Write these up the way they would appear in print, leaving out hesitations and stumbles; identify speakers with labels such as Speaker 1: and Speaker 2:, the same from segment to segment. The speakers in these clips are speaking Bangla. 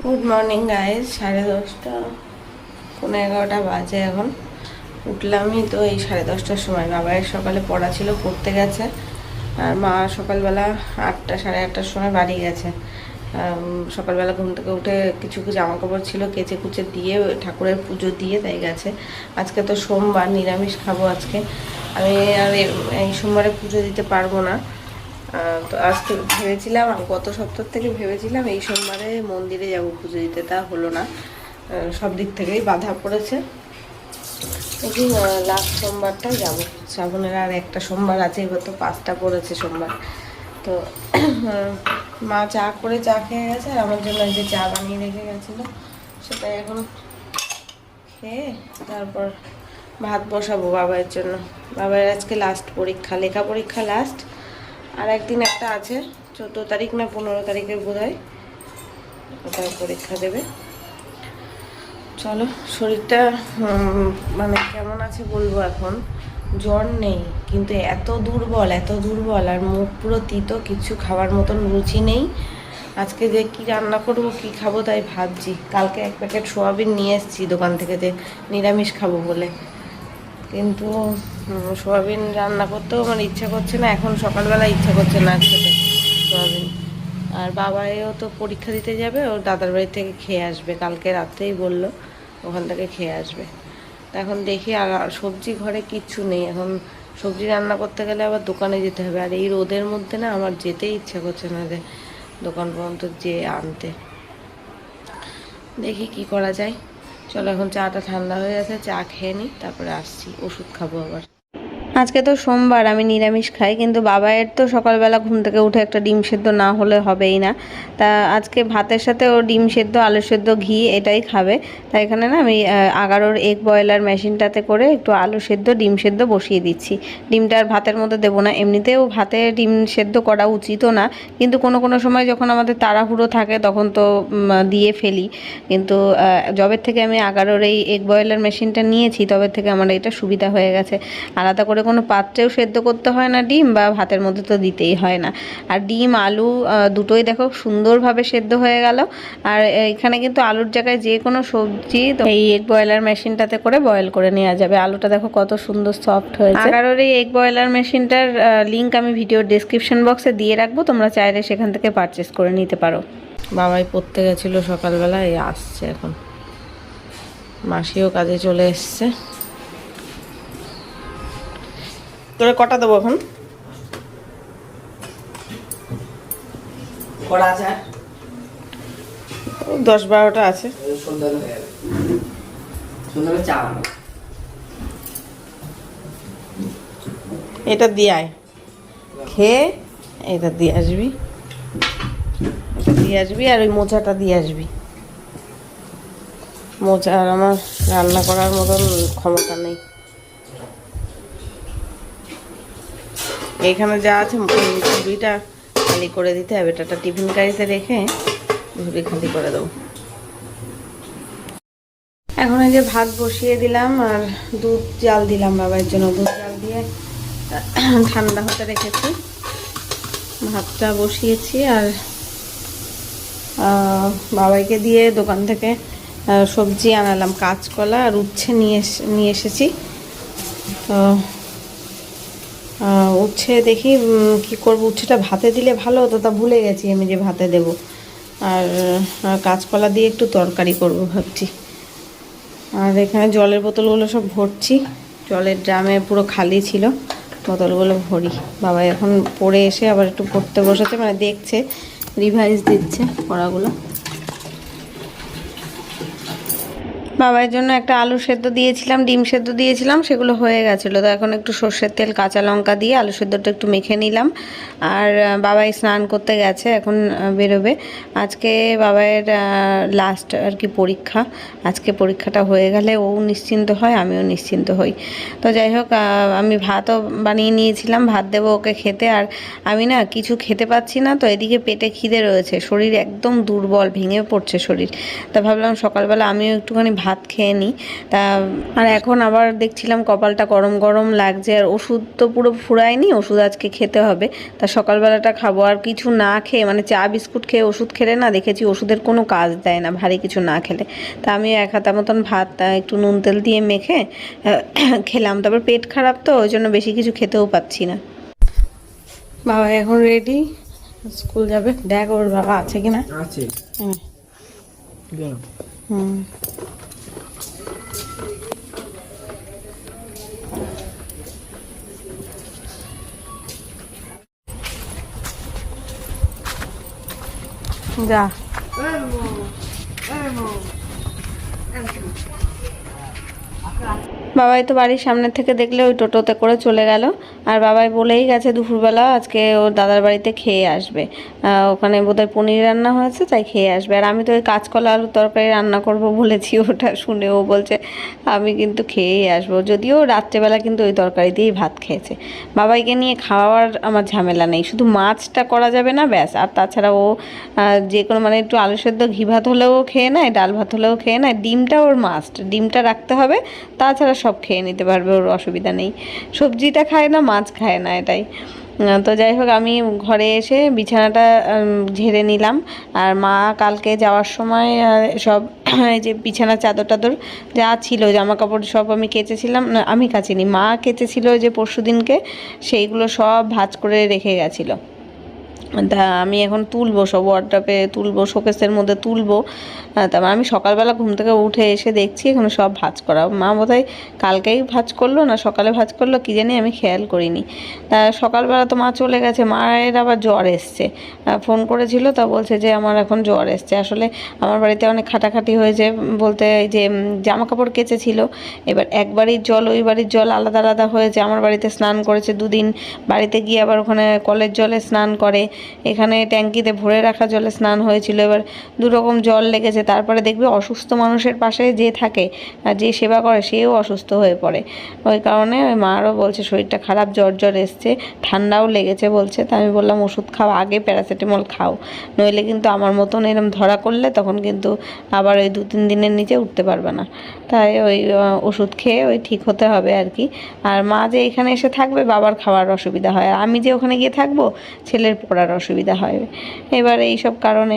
Speaker 1: গুড মর্নিং গাইজ, 10:30 11:15 বাজে এখন। উঠলামই তো এই 10:30টার সময়। বাবার সকালে পড়া ছিল, পড়তে গেছে। আর মা সকালবেলা 8টা 8:30টার সময় বাড়ি গেছে। সকালবেলা ঘুম থেকে উঠে কিছু জামা কাপড় ছিল কেচে কুচে দিয়ে ঠাকুরের পুজো দিয়ে তাই গেছে। আজকে তো সোমবার, নিরামিষ খাবো আজকে। আমি আর এই সোমবারে পুজো দিতে পারবো না। তো আজকে ভেবেছিলাম, গত সপ্তাহ থেকে ভেবেছিলাম এই সোমবারে মন্দিরে যাব পুজো দিতে, তা হলো না। সব দিক থেকেই বাধা পড়েছে। দেখি লাস্ট সোমবারটা যাব। শ্রাবণের আর একটা সোমবার আছে, এবার তো 5টা পড়েছে সোমবার। তো মা চা খেয়ে গেছে, আর আমার জন্য যে চা বানিয়ে রেখে গেছিলো সেটাই এখন খেয়ে তারপর ভাত বসাবো বাবার জন্য। বাবার আজকে লাস্ট পরীক্ষা, লেখা পরীক্ষা লাস্ট। আর একদিন একটা আছে, 14 তারিখ না 15 তারিখের বোধহয় ওটা পরীক্ষা দেবে। চলো, শরীরটা মানে কেমন আছে বলবো। এখন জ্বর নেই, কিন্তু এত দুর্বল, আর মুখ পুরো তিতো, কিছু খাবার মতন রুচি নেই। আজকে যে কি রান্না করব, কি খাবো তাই ভাবছি। কালকে 1 প্যাকেট সোয়াবিন নিয়ে এসেছি দোকান থেকে, যে নিরামিষ খাবো বলে, কিন্তু সোয়াবিন রান্না করতেও আমার ইচ্ছা করছে না। এখন সকালবেলা ইচ্ছা করছে না খেতে সোয়াবিন। আর বাবাও তো পরীক্ষা দিতে যাবে, ওর দাদার বাড়ি থেকে খেয়ে আসবে। কালকে রাত্রেই বললো ওখান থেকে খেয়ে আসবে। এখন দেখি। আর সবজি ঘরে কিচ্ছু নেই, এখন সবজি রান্না করতে গেলে আবার দোকানে যেতে হবে। আর এই রোদের মধ্যে না আমার যেতেই ইচ্ছা করছে না যে দোকান পর্যন্ত যেয়ে আনতে। দেখি কি করা যায়। চলো, এখন চাটা ঠান্ডা হয়ে গেছে, চা খেয়ে নিই, তারপরে আসছি, ওষুধ খাবো আবার। আজকে তো সোমবার, আমি নিরামিষ খাই, কিন্তু বাবায়ের তো সকালবেলা ঘুম থেকে উঠে একটা ডিম সেদ্ধ না হলে হবেই না। তা আজকে ভাতের সাথে ও ডিম সেদ্ধ, আলু সেদ্ধ, ঘি এটাই খাবে। তাই এখানে না আমি 11 এগ বয়লার মেশিনটাতে করে একটু আলু সেদ্ধ, ডিম সেদ্ধ বসিয়ে দিচ্ছি। ডিমটা আর ভাতের মধ্যে দেবো না, এমনিতেও ভাতে ডিম সেদ্ধ করা উচিতও না, কিন্তু কোনো সময় যখন আমাদের তাড়াহুড়ো থাকে তখন তো দিয়ে ফেলি। কিন্তু যবের থেকে আমি 11 এই এগ বয়লার মেশিনটা নিয়েছি, তবে থেকে আমার এটা সুবিধা হয়ে গেছে। আলাদা করে কোনো পাত্রেও সেদ্ধ করতে হয় না ডিম, বা ভাতের মধ্যে তো দিতেই হয় না। আর ডিম আলু দুটোই দেখো সুন্দরভাবে সেদ্ধ হয়ে গেল। আর এখানে কিন্তু আলুর জায়গায় যে কোনো সবজি এই এগ বয়লার মেশিনটাতে করে বয়েল করে নেওয়া যাবে। আলুটা দেখো কত সুন্দর সফট হয়েছে। 11 এই এগ বয়লার মেশিনটার লিঙ্ক আমি ভিডিওর ডেসক্রিপশন বক্সে দিয়ে রাখবো, তোমরা চাইলে সেখান থেকে পারচেস করে নিতে পারো। বাবাই পড়তে গেছিলো সকালবেলা, এই আসছে এখন। মাসিও কাজে চলে এসছে। তোরে কটা দেবো এখন? কটা আছে? 10-12টা আছে। এটা দিয়ে আয়, খেয়ে এটা দিয়ে আসবি, এটা দিয়ে আসবি, আর ওই মোচাটা দিয়ে আসবি। মোচা আর আমার রান্না করার মতন ক্ষমতা নেই। এইখানে যা আছে ঝুড়িটা খালি করে দিতে হবে। এটা টিফিন গাড়িতে রেখে ঝুড়ি খালি করে দেবো। এখন এই যে ভাত বসিয়ে দিলাম, আর দুধ জাল দিলাম বাবার জন্য। দুধ জাল দিয়ে ঠান্ডা হতে রেখেছি। ভাতটা বসিয়েছি, আর বাবাইকে দিয়ে দোকান থেকে সবজি আনালাম, কাঁচকলা আর উচ্ছে নিয়ে এসেছি। তো উচ্ছে দেখি কি করবো। উচ্ছেটা ভাতে দিলে ভালো হতো, তা ভুলে গেছি আমি যে ভাতে দেব। আর কাঁচকলা দিয়ে একটু তরকারি করব ভাবছি। আর এখানে জলের বোতলগুলো সব ভরছি, জলের ড্রামে পুরো খালি ছিল, বোতলগুলো ভরি। বাবা এখন পড়ে এসে আবার একটু পড়তে বসেছে, মানে দেখছে, রিভাইজ দিচ্ছে পড়াগুলো। বাবার জন্য একটা আলু সেদ্ধ দিয়েছিলাম, ডিম সেদ্ধ দিয়েছিলাম, সেগুলো হয়ে গেছিলো। তো এখন একটু সর্ষের তেল, কাঁচা লঙ্কা দিয়ে আলু সেদ্ধটা একটু মেখে নিলাম। আর বাবাই স্নান করতে গেছে, এখন বেরোবে। আজকে বাবাইয়ের লাস্ট আর কি পরীক্ষা। আজকে পরীক্ষাটা হয়ে গেলে ও নিশ্চিন্ত হয়, আমিও নিশ্চিন্ত হই। তো যাই হোক, আমি ভাতও বানিয়ে নিয়েছিলাম, ভাত দেবো ওকে খেতে। আর আমি না কিছু খেতে পাচ্ছি না, তো এদিকে পেটে খিদে রয়েছে, শরীর একদম দুর্বল, ভেঙে পড়ছে শরীর। তা ভাবলাম সকালবেলা আমিও একটুখানি ভাত ভাত খেয়ে নিই। তা আর এখন আবার দেখছিলাম কপালটা গরম গরম লাগছে, আর ওষুধ তো পুরো ফুরায়নি, ওষুধ আজকে খেতে হবে। তা সকালবেলাটা খাবো, আর কিছু না খেয়ে মানে চা বিস্কুট খেয়ে ওষুধ খেলে না দেখেছি ওষুধের কোনো কাজ দেয় না ভারী কিছু না খেলে। তা আমি এক হাতা মতন ভাত একটু নুন তেল দিয়ে মেখে খেলাম। তারপর পেট খারাপ তো ওই জন্য বেশি কিছু খেতেও পাচ্ছি না। বাবা এখন রেডি, স্কুল যাবে। দেখ ওর বাবা আছে কিনা।
Speaker 2: আছে।
Speaker 1: হুম যা। বাবাই তো বাড়ির সামনে থেকে দেখলে ওই টোটোতে করে চলে গেল। আর বাবাই বলেই গেছে দুপুরবেলা আজকে ওর দাদার বাড়িতে খেয়ে আসবে, ওখানে বোধহয় পনির রান্না হয়েছে তাই খেয়ে আসবে। আর আমি তো ওই কাঁচকলা আলুর তরকারি রান্না করব বলেছি, ওটা শুনে ও বলছে আমি কিন্তু খেয়েই আসবো। যদিও রাত্রেবেলা কিন্তু ওই তরকারি দিয়েই ভাত খেয়েছে। বাবাইকে নিয়ে খাওয়ার আমার ঝামেলা নেই, শুধু মাছটা করা যাবে না ব্যাস। আর তাছাড়া ও যে কোনো মানে একটু আলু সেদ্ধ ঘি ভাত হলেও খেয়ে নেয়, ডাল ভাত হলেও খেয়ে নেয়, ডিমটা ওর মাস্ট, ডিমটা রাখতে হবে। তাছাড়া সব খেয়ে নিতে পারবে, ওর অসুবিধা নেই। সবজিটা খায় না, মাছ খায় না, এটাই। তো যাই হোক আমি ঘরে এসে বিছানাটা ঝেড়ে নিলাম। আর মা কালকে যাওয়ার সময় সব এই যে বিছানা চাদর টাদর যা ছিল জামা কাপড় সব আমি কেচেছিলাম, না আমি কাচিনি, মা কেচেছিল যে পরশুদিনকে, সেইগুলো সব ভাঁজ করে রেখে গেছিলো। তা আমি এখন তুলবো, সব ওয়ার্ড্রপে তুলবো, শোকেসের মধ্যে তুলবো। তারপর আমি সকালবেলা ঘুম থেকে উঠে এসে দেখছি এখানে সব ভাঁজ করা। মা বোধহয় কালকেই ভাঁজ করলো না সকালে ভাঁজ করলো কি জানি, আমি খেয়াল করিনি। তা সকালবেলা তো মা চলে গেছে, মায়ের আবার জ্বর এসছে, ফোন করেছিল, তা বলছে যে আমার এখন জ্বর এসছে। আসলে আমার বাড়িতে অনেক খাটাখাটি হয়েছে, বলতে যে জামা কাপড় কেচেছিল, এবার এক বাড়ির জল ওই বাড়ির জল আলাদা আলাদা হয়েছে। আমার বাড়িতে স্নান করেছে দুদিন, বাড়িতে গিয়ে আবার ওখানে কলের জলে স্নান করে, এখানে ট্যাঙ্কিতে ভরে রাখা জলে স্নান হয়েছিল। এবার দুরকম জল লেগেছে। তারপরে দেখবে অসুস্থ মানুষের পাশে যে থাকে আর যে সেবা করে সেও অসুস্থ হয়ে পড়ে। ওই কারণে ওই মারও বলছে শরীরটা খারাপ, জ্বর জ্বর এসছে, ঠান্ডাও লেগেছে বলছে। তা আমি বললাম ওষুধ খাও, আগে প্যারাসিটামল খাও, নইলে কিন্তু আমার মতন এরম ধরা করলে তখন কিন্তু আবার ওই 2-3 দিনের নিচে উঠতে পারবে না। তাই ওই ওষুধ খেয়ে ওই ঠিক হতে হবে আর কি। আর মা যে এখানে এসে থাকবে বাবার খাওয়ার অসুবিধা হয়, আর আমি যে ওখানে গিয়ে থাকবো ছেলের পড়ার অসুবিধা হয়। এবার এইসব কারণে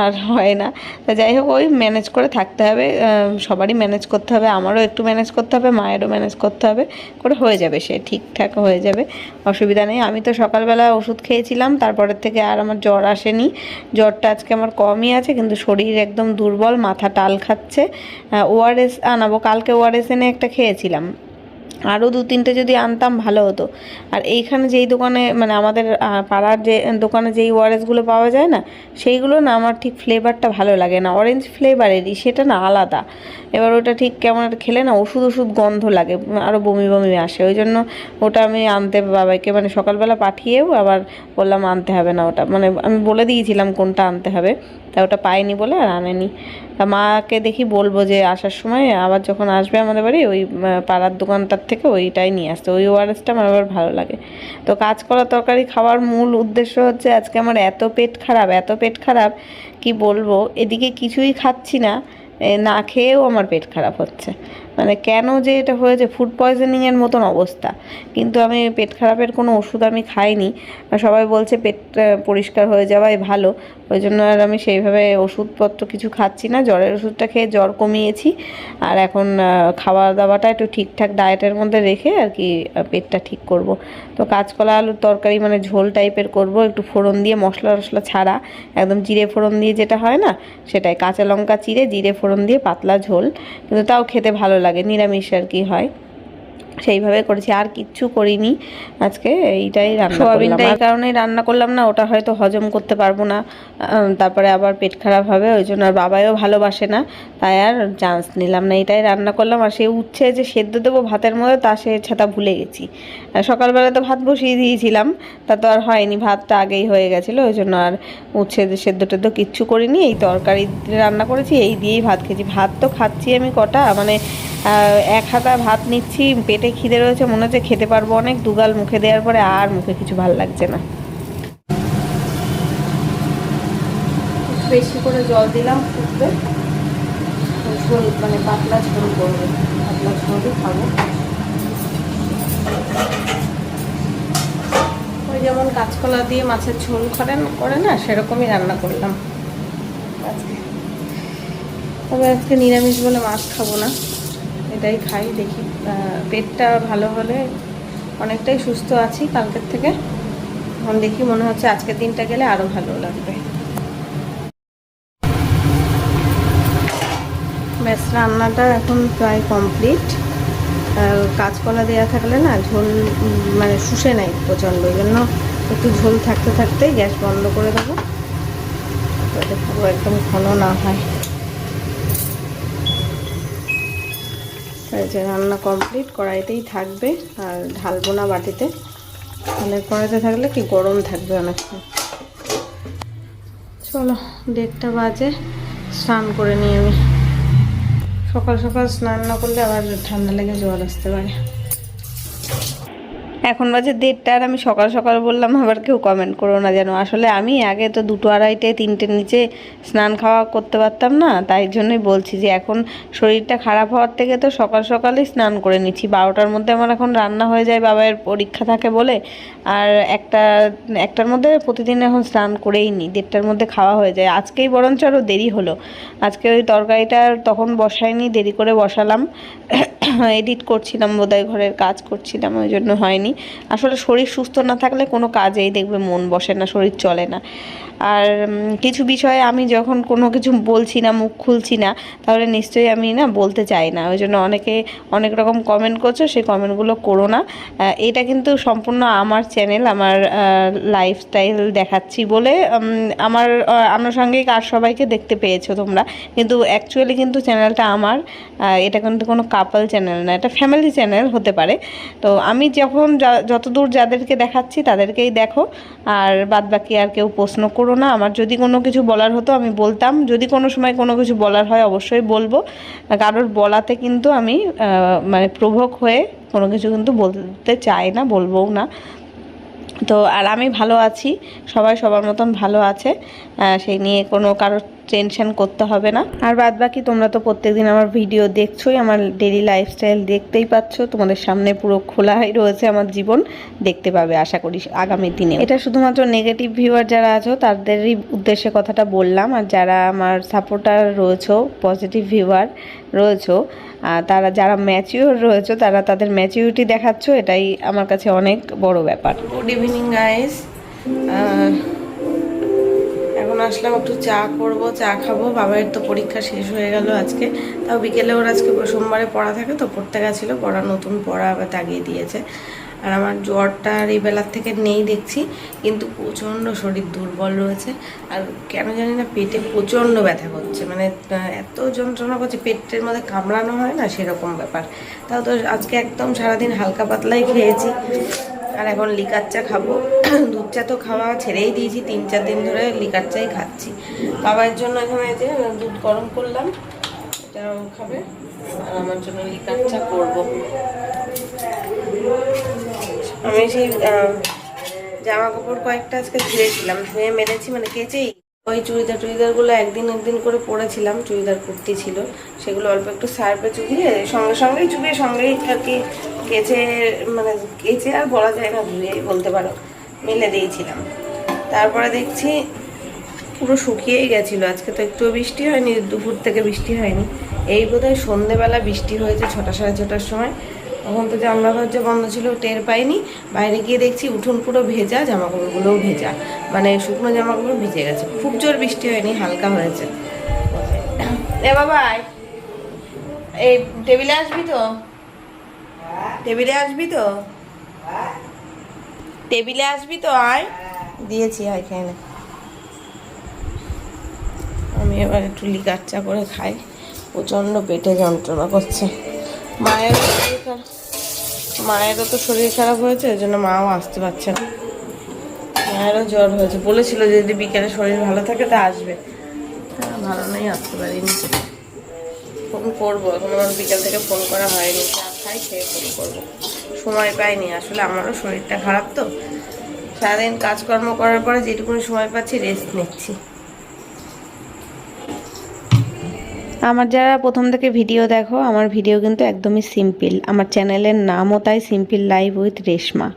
Speaker 1: আর হয় না। তা যাই হোক ওই ম্যানেজ করে থাকতে হবে, সবারই ম্যানেজ করতে হবে, আমারও একটু ম্যানেজ করতে হবে, মায়েরও ম্যানেজ করতে হবে, করে হয়ে যাবে, সে ঠিকঠাক হয়ে যাবে, অসুবিধা নেই। আমি তো সকালবেলা ওষুধ খেয়েছিলাম, তারপরের থেকে আর আমার জ্বর আসেনি। জ্বরটা আজকে আমার কমই আছে, কিন্তু শরীর একদম দুর্বল, মাথা টাল খাচ্ছে। ওআরএস আনাবো, কালকে ওআরএস এনে একটা খেয়েছিলাম, আরও 2-3টে যদি আনতাম ভালো হতো। আর এইখানে যেই দোকানে মানে আমাদের পাড়ার যে দোকানে যেই ওআরএসগুলো পাওয়া যায় না, সেইগুলো না আমার ঠিক ফ্লেভারটা ভালো লাগে না, অরেঞ্জ ফ্লেভারেরই, সেটা না আলাদা। এবার ওটা ঠিক কেমন খেলে না ওষুধ ওষুধ গন্ধ লাগে, আরও বমি বমি আসে। ওই জন্য ওটা আমি আনতে বাবাইকে মানে সকালবেলা পাঠিয়েও আবার বললাম আনতে হবে না, ওটা মানে আমি বলে দিয়েছিলাম কোনটা আনতে হবে, তা ওটা পাইনি বলে আর আনেনি। তা মাকে দেখি বলবো যে আসার সময় আবার যখন আসবে আমাদের বাড়ি ওই পাড়ার দোকানটার থেকে ওইটাই নিয়ে আসতে, ওই ওআরএসটা আমার আবার ভালো লাগে। তো কাঁচকলা তরকারি খাওয়ার মূল উদ্দেশ্য হচ্ছে আজকে আমার এত পেট খারাপ, এত পেট খারাপ কি বলবো, এদিকে কিছুই খাচ্ছি না, না খেয়েও আমার পেট খারাপ হচ্ছে। মানে কেন যে এটা হয়েছে, ফুড পয়জনিংয়ের মতন অবস্থা। কিন্তু আমি পেট খারাপের কোনো ওষুধ আমি খাইনি, সবাই বলছে পেট পরিষ্কার হয়ে যাওয়াই ভালো, ওই জন্য আর আমি সেইভাবে ওষুধপত্র কিছু খাচ্ছি না। জ্বরের ওষুধটা খেয়ে জ্বর কমিয়েছি, আর এখন খাওয়া দাওয়াটা একটু ঠিকঠাক ডায়েটের মধ্যে রেখে আর কি পেটটা ঠিক করব। তো কাঁচকলা আলুর তরকারি মানে ঝোল টাইপের করব, একটু ফোড়ন দিয়ে, মশলা টশলা ছাড়া, একদম জিরে ফোড়ন দিয়ে যেটা হয় না সেটাই, কাঁচা লঙ্কা চিড়ে জিরে ফোড়ন দিয়ে পাতলা ঝোল, কিন্তু তাও খেতে ভালো লাগে, নিরামিষ আর কি হয়, সেইভাবে করেছি, আর কিচ্ছু করিনি আজকে। এইটাই রান্না, সোয়াবিনটা এই কারণেই রান্না করলাম না, ওটা হয়তো হজম করতে পারবো না, তারপরে আবার পেট খারাপ হবে, ওই জন্য। আর বাবাইও ভালোবাসে না, তাই আর চান্স নিলাম না, এটাই রান্না করলাম। আর সে উচ্ছে যে সেদ্ধ দেবো ভাতের মধ্যে, তা সে ছাতা ভুলে গেছি। সকালবেলা তো ভাত বসিয়ে দিয়েছিলাম, তা তো আর হয়নি, ভাতটা আগেই হয়ে গেছিলো, ওই জন্য আর উচ্ছে সেদ্ধ টেদ্ধ কিচ্ছু করিনি, এই তরকারি রান্না করেছি, এই দিয়েই ভাত খেয়েছি। ভাত তো খাচ্ছি আমি কটা, মানে এক হাতা ভাত নিচ্ছি, পেটে খিদে রয়েছে, মনে হচ্ছে খেতে পারবো অনেক, দুগাল মুখে দেওয়ার পরে আর মুখে কিছু ভালো লাগছে না। বেশি করে জল দিলাম ফুটবে, ঝোল মানে পাতলা ঝোল করবো, পাতলা ঝোলই খাবো। ওই যেমন কাঁচকলা দিয়ে মাছের ঝোল করে না, সেরকমই রান্না করলাম আজকে। তবে আজকে নিরামিষ বলে মাছ খাবো না, এটাই খাই। দেখি পেটটা ভালো হলে অনেকটাই সুস্থ আছি কালকের থেকে। এখন দেখি, মনে হচ্ছে আজকের দিনটা গেলে আরও ভালো লাগবে। ব্যাস, রান্নাটা এখন প্রায় কমপ্লিট। কাঁচকলা দেওয়া থাকলে না ঝোল মানে শুষে নেয় প্রচণ্ড, ওই জন্য একটু ঝোল থাকতে থাকতেই গ্যাস বন্ধ করে দেবো, যাতে পুরো একদম ঘন না হয়। যে রান্না কমপ্লিট, কড়াইতেই থাকবে আর ঢালবো না বাটিতে, মানে কড়াইতে থাকলে কি গরম থাকবে অনেকক্ষণ। চলো 1:30 বাজে, স্নান করে নিই আমি। সকাল সকাল স্নান না করলে আবার ঠান্ডা লেগে জ্বর আসতে পারে। এখন বাজে 1:30 আর আমি সকাল সকাল বললাম, আবার কেউ কমেন্ট করো না যেন। আসলে আমি আগে তো 2টো 2:30 3টের নিচে স্নান খাওয়া করতে পারতাম না, তাই জন্যই বলছি যে এখন শরীরটা খারাপ হওয়ার থেকে তো সকাল সকালই স্নান করে নিচ্ছি। 12টার মধ্যে আমার এখন রান্না হয়ে যায়, বাবার পরীক্ষা থাকে বলে। আর একটার মধ্যে প্রতিদিন এখন স্নান করেই নিই, 1:30টার মধ্যে খাওয়া হয়ে যায়। আজকেই বরঞ্চ আরও দেরি হলো, আজকে ওই তরকারিটা তখন বসাইনি, দেরি করে বসালাম। এডিট করছিলাম বোধহয়, ঘরের কাজ করছিলাম, ওই জন্য হয়নি। আসলে শরীর সুস্থ না থাকলে কোনো কাজেই দেখবে মন বসে না, শরীর চলে না। আর কিছু বিষয়ে আমি যখন কোনো কিছু বলছি না, মুখ খুলছি না, তাহলে নিশ্চয়ই আমি না বলতে চাই না। ওই জন্য অনেকে অনেক রকম কমেন্ট করছো, সেই কমেন্টগুলো করো না। এটা কিন্তু সম্পূর্ণ আমার চ্যানেল, আমার লাইফস্টাইল দেখাচ্ছি বলে আমার আনুষঙ্গিক আর সবাইকে দেখতে পেয়েছো তোমরা, কিন্তু অ্যাকচুয়ালি কিন্তু চ্যানেলটা আমার। এটা কিন্তু কোনো কাপল চ্যানেল না, এটা ফ্যামিলি চ্যানেল হতে পারে। তো আমি যখন যতদূর যাদেরকে দেখাচ্ছি তাদেরকেই দেখো, আর বাদবাকি আর কেউ প্রশ্ন করো না। আমার যদি কোনো কিছু বলার হতো আমি বলতাম, যদি কোনো সময় কোনো কিছু বলার হয় অবশ্যই বলবো। কারোর বলাতে কিন্তু আমি মানে প্রভোক হয়ে কোনো কিছু কিন্তু বলতে চাই না, বলবোও না। তো আর আমি ভালো আছি, সবাই সবার মতন ভালো আছে, সেই নিয়ে কোনো কারোর টেনশন করতে হবে না। আর বাদ বাকি তোমরা তো প্রত্যেকদিন আমার ভিডিও দেখছোই, আমার ডেইলি লাইফস্টাইল দেখতেই পাচ্ছ, তোমাদের সামনে পুরো খোলাই রয়েছে আমার জীবন, দেখতে পাবে আশা করি আগামী দিনে। এটা শুধুমাত্র নেগেটিভ ভিউয়ার যারা আছো তাদেরই উদ্দেশ্যে কথাটা বললাম, আর যারা আমার সাপোর্টার রয়েছো, পজিটিভ ভিউয়ার রয়েছো, তারা যারা ম্যাচিওর রয়েছে, তারা তাদের ম্যাচিউরিটি দেখাচ্ছ, এটাই আমার কাছে অনেক বড় ব্যাপার। গুড ইভিনিং গাইস, এখন আসলাম একটু চা করব, চা খাবো। বাবার তো পরীক্ষা শেষ হয়ে গেল আজকে, তাও বিকেলে ওর আজকে সোমবারে পড়া থাকে তো পড়তে গেছিলো, পড়া নতুন পড়া আবার দাগিয়ে দিয়েছে। আর আমার জ্বরটা আর এই বেলার থেকে নেই দেখছি, কিন্তু প্রচণ্ড শরীর দুর্বল রয়েছে। আর কেন জানি না পেটে প্রচণ্ড ব্যথা করছে, মানে এত যন্ত্রণা করছে, পেটের মধ্যে কামড়ানো হয় না সেরকম ব্যাপার। তাও তো আজকে একদম সারাদিন হালকা পাতলাই খেয়েছি। আর এখন লিকার চা খাবো। দুধ চা তো খাওয়া ছেড়েই দিয়েছি, 3-4 দিন ধরে লিকার চাই খাচ্ছি। বাবার জন্য এখানে যে দুধ গরম করলাম, এটাও খাবে, আর আমার জন্য লিকার চা করবো। আমি সেই জামা কাপড় কয়েকটা আজকে ধুয়েছিলাম, ধুয়ে মেরেছি, মানে কেচেই। ওই চুড়িদারগুলো একদিন করে পরেছিলাম, চুড়িদার কুর্তি ছিল, সেগুলো অল্প একটু সার্ফে চুবিয়ে সঙ্গেই চুবিয়ে সঙ্গেই আর কি কেচে, মানে কেচে আর বলা যায় না, ধুয়ে বলতে পারো, মেলে দিয়েছিলাম। তারপরে দেখছি পুরো শুকিয়েই গেছিলো। আজকে তো একটু বৃষ্টি হয়নি, দুপুর থেকে বৃষ্টি হয়নি, এই বোধহয় সন্ধেবেলা বৃষ্টি হয়েছে 6টা 6:30টার সময়। তখন তো জানলা দরজা বন্ধ ছিল, টের পাইনি। বাইরে গিয়ে দেখছি উঠোন পুরো ভেজা, জামাকাপড়গুলোও ভেজা, মানে শুকনো জামাকাপড় ভিজে গেছে। খুব জোর বৃষ্টি হয়নি, হালকা হয়েছে। এ বাবা, এই টেবিলে আসবি তো, টেবিলে আসবি তো, টেবিলে আসবি তো, আয়, দিয়েছি, আয় খেয়ে নে। আমি এবার একটু লিকার চা করে খাই, প্রচণ্ড পেটে যন্ত্রণা করছে। মায়েরও তো শরীর খারাপ হয়েছে, ওই জন্য মাও আসতে পারছে না। মায়েরও জ্বর হয়েছে, বলেছিল যে যদি বিকেলে শরীর ভালো থাকে তা আসবে, ভালো নেই, আসতে পারিনি। ফোন করবো, এখন আমার বিকেল থেকে ফোন করা হয়নি, চা খাই, খেয়ে ফোন করবো, সময় পাইনি। আসলে আমারও শরীরটা খারাপ তো, সারাদিন কাজকর্ম করার পরে যেটুকুনি সময় পাচ্ছি রেস্ট নিচ্ছি। আমার যারা প্রথম থেকে ভিডিও দেখো, আমার ভিডিও কিন্তু একদমই সিম্পল। আমার চ্যানেলের নামও তাই simple life with Reshma,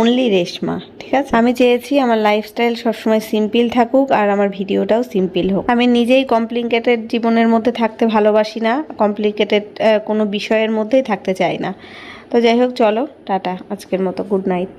Speaker 1: only Reshma, ঠিক আছে। আমি চেয়েছি আমার লাইফস্টাইল সবসময় সিম্পল থাকুক আর আমার ভিডিওটাও সিম্পল হোক। আমি নিজেই কমপ্লিকেটেড জীবনের মধ্যে থাকতে ভালোবাসি না, কমপ্লিকেটেড কোনো বিষয়ের মধ্যেই থাকতে চাই না। তো যাই হোক, চলো টাটা, আজকের মতো গুড নাইট।